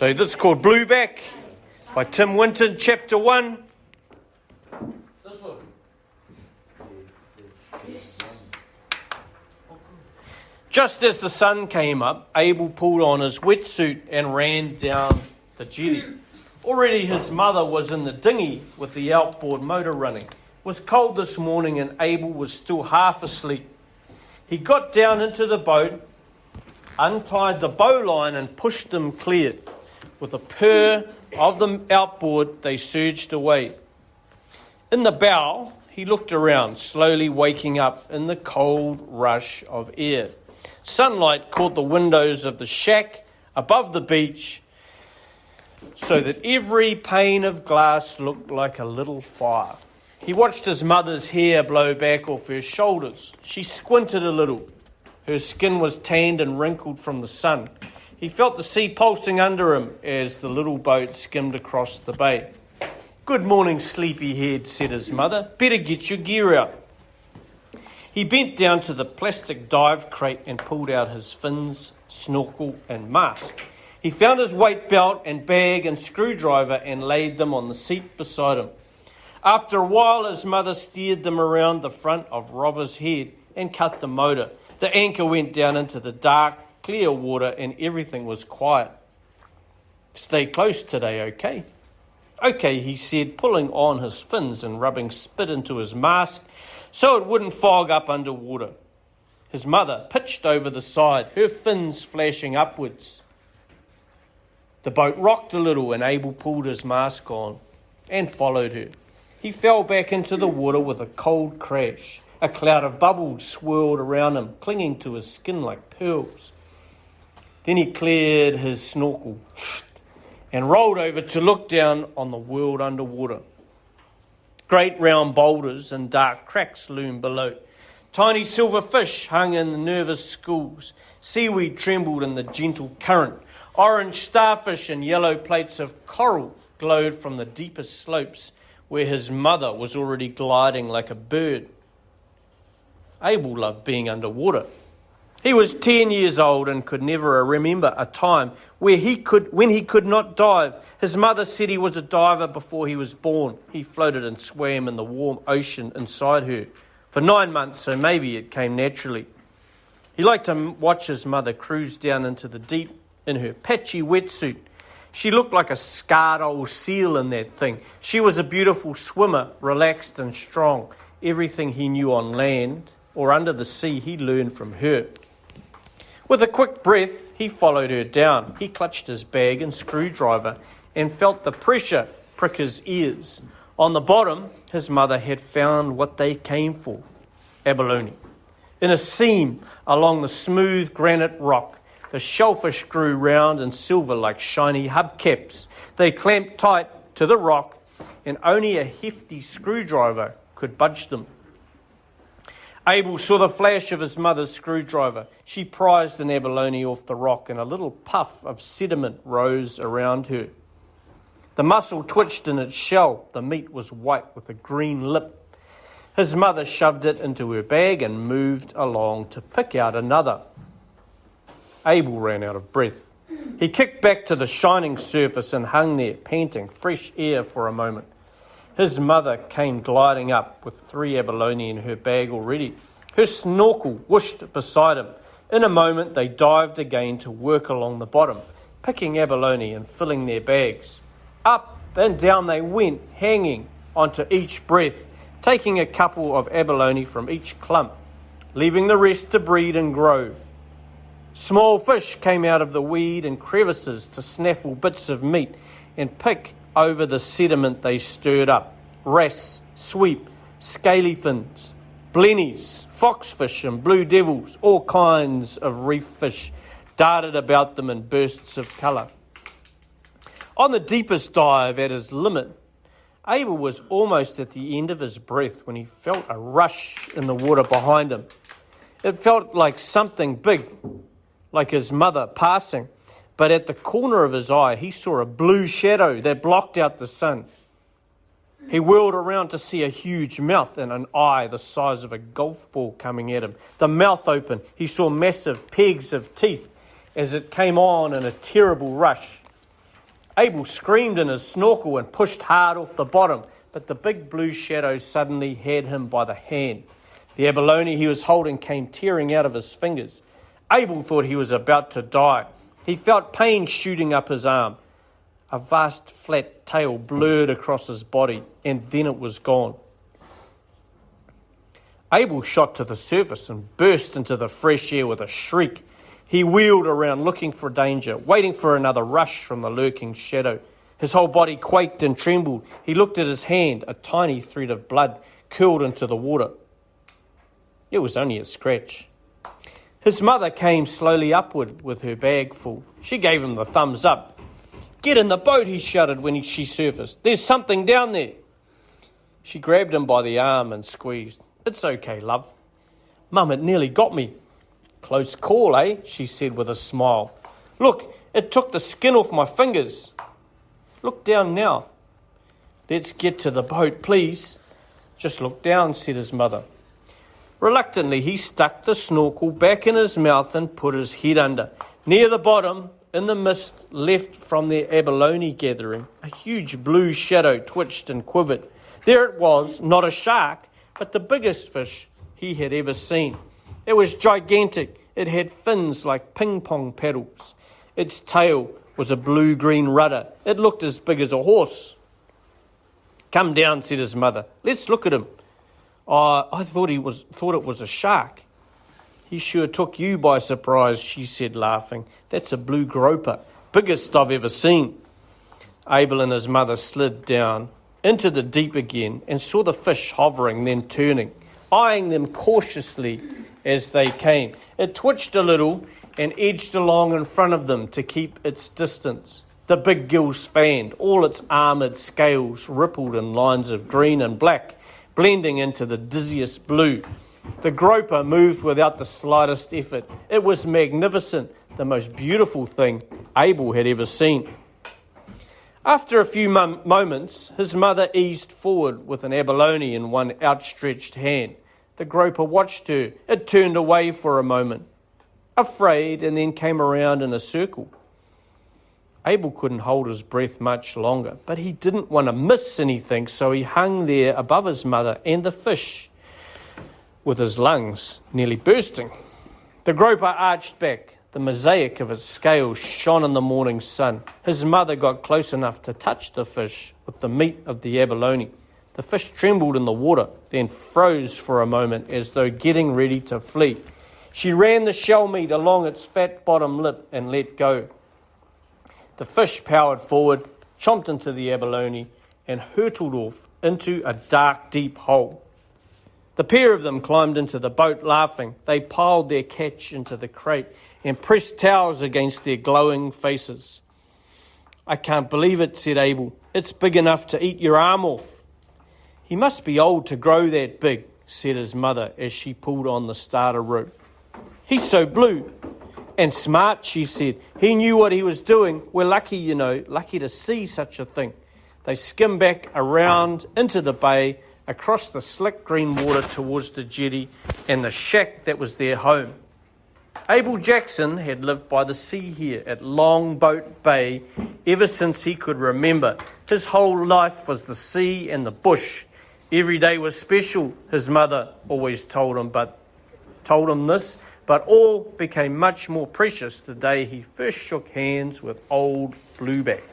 So this is called Blueback by Tim Winton, Chapter 1. This one. Just as the sun came up, Abel pulled on his wetsuit and ran down the jetty. Already his mother was in the dinghy with the outboard motor running. It was cold this morning and Abel was still half asleep. He got down into the boat, untied the bowline and pushed them clear. With a purr of the outboard, they surged away. In the bow, he looked around, slowly waking up in the cold rush of air. Sunlight caught the windows of the shack above the beach so that every pane of glass looked like a little fire. He watched his mother's hair blow back off her shoulders. She squinted a little. Her skin was tanned and wrinkled from the sun. He felt the sea pulsing under him as the little boat skimmed across the bay. "Good morning, sleepyhead," said his mother. "Better get your gear out." He bent down to the plastic dive crate and pulled out his fins, snorkel and mask. He found his weight belt and bag and screwdriver and laid them on the seat beside him. After a while, his mother steered them around the front of Robber's head and cut the motor. The anchor went down into the dark, clear water and everything was quiet. "Stay close today, okay?" "Okay," he said, pulling on his fins and rubbing spit into his mask so it wouldn't fog up underwater. His mother pitched over the side, her fins flashing upwards. The boat rocked a little and Abel pulled his mask on and followed her. He fell back into the water with a cold crash. A cloud of bubbles swirled around him, clinging to his skin like pearls. Then he cleared his snorkel and rolled over to look down on the world underwater. Great round boulders and dark cracks loomed below. Tiny silver fish hung in the nervous schools. Seaweed trembled in the gentle current. Orange starfish and yellow plates of coral glowed from the deepest slopes where his mother was already gliding like a bird. Abel loved being underwater. He was 10 years old and could never remember a time when he could not dive. His mother said he was a diver before he was born. He floated and swam in the warm ocean inside her for 9 months, so maybe it came naturally. He liked to watch his mother cruise down into the deep in her patchy wetsuit. She looked like a scarred old seal in that thing. She was a beautiful swimmer, relaxed and strong. Everything he knew on land or under the sea, he learned from her. With a quick breath, he followed her down. He clutched his bag and screwdriver and felt the pressure prick his ears. On the bottom, his mother had found what they came for, abalone. In a seam along the smooth granite rock, the shellfish grew round and silver like shiny hubcaps. They clamped tight to the rock, and only a hefty screwdriver could budge them. Abel saw the flash of his mother's screwdriver. She prized an abalone off the rock, and a little puff of sediment rose around her. The mussel twitched in its shell. The meat was white with a green lip. His mother shoved it into her bag and moved along to pick out another. Abel ran out of breath. He kicked back to the shining surface and hung there, panting fresh air for a moment. His mother came gliding up with 3 abalone in her bag already. Her snorkel whooshed beside him. In a moment, they dived again to work along the bottom, picking abalone and filling their bags. Up and down they went, hanging onto each breath, taking a couple of abalone from each clump, leaving the rest to breed and grow. Small fish came out of the weed and crevices to snaffle bits of meat and pick over the sediment they stirred up. Wrasse, sweep, scaly fins, blennies, foxfish and blue devils, all kinds of reef fish darted about them in bursts of colour. On the deepest dive at his limit, Abel was almost at the end of his breath when he felt a rush in the water behind him. It felt like something big, like his mother passing. But at the corner of his eye, he saw a blue shadow that blocked out the sun. He whirled around to see a huge mouth and an eye the size of a golf ball coming at him. The mouth open, he saw massive pegs of teeth as it came on in a terrible rush. Abel screamed in his snorkel and pushed hard off the bottom, but the big blue shadow suddenly had him by the hand. The abalone he was holding came tearing out of his fingers. Abel thought he was about to die. He felt pain shooting up his arm. A vast flat tail blurred across his body, and then it was gone. Abel shot to the surface and burst into the fresh air with a shriek. He wheeled around looking for danger, waiting for another rush from the lurking shadow. His whole body quaked and trembled. He looked at his hand. A tiny thread of blood curled into the water. It was only a scratch. His mother came slowly upward with her bag full. She gave him the thumbs up. "Get in the boat," he shouted when she surfaced. "There's something down there." She grabbed him by the arm and squeezed. "It's okay, love." "Mum, it nearly got me." "Close call, eh?" she said with a smile. "Look, it took the skin off my fingers." "Look down now." "Let's get to the boat, please." "Just look down," said his mother. Reluctantly, he stuck the snorkel back in his mouth and put his head under. Near the bottom, in the mist left from their abalone gathering, a huge blue shadow twitched and quivered. There it was, not a shark, but the biggest fish he had ever seen. It was gigantic. It had fins like ping-pong paddles. Its tail was a blue-green rudder. It looked as big as a horse. "Come down," said his mother. "Let's look at him." I thought it was a shark." "He sure took you by surprise," she said, laughing. "That's a blue groper, biggest I've ever seen." Abel and his mother slid down into the deep again and saw the fish hovering, then turning, eyeing them cautiously as they came. It twitched a little and edged along in front of them to keep its distance. The big gills fanned. All its armoured scales rippled in lines of green and black, blending into the dizziest blue. The groper moved without the slightest effort. It was magnificent, the most beautiful thing Abel had ever seen. After a few moments, his mother eased forward with an abalone in one outstretched hand. The groper watched her. It turned away for a moment, afraid, and then came around in a circle. Abel couldn't hold his breath much longer, but he didn't want to miss anything, so he hung there above his mother and the fish, with his lungs nearly bursting. The groper arched back. The mosaic of its scales shone in the morning sun. His mother got close enough to touch the fish with the meat of the abalone. The fish trembled in the water, then froze for a moment as though getting ready to flee. She ran the shell meat along its fat bottom lip and let go. The fish powered forward, chomped into the abalone, and hurtled off into a dark, deep hole. The pair of them climbed into the boat, laughing. They piled their catch into the crate and pressed towels against their glowing faces. "I can't believe it," said Abel. "It's big enough to eat your arm off." "He must be old to grow that big," said his mother as she pulled on the starter rope. "He's so blue." "And smart," she said. "He knew what he was doing. We're lucky, you know, lucky to see such a thing." They skimmed back around into the bay, across the slick green water towards the jetty and the shack that was their home. Abel Jackson had lived by the sea here at Longboat Bay ever since he could remember. His whole life was the sea and the bush. Every day was special, his mother always told him this, but all became much more precious the day he first shook hands with old Blueback.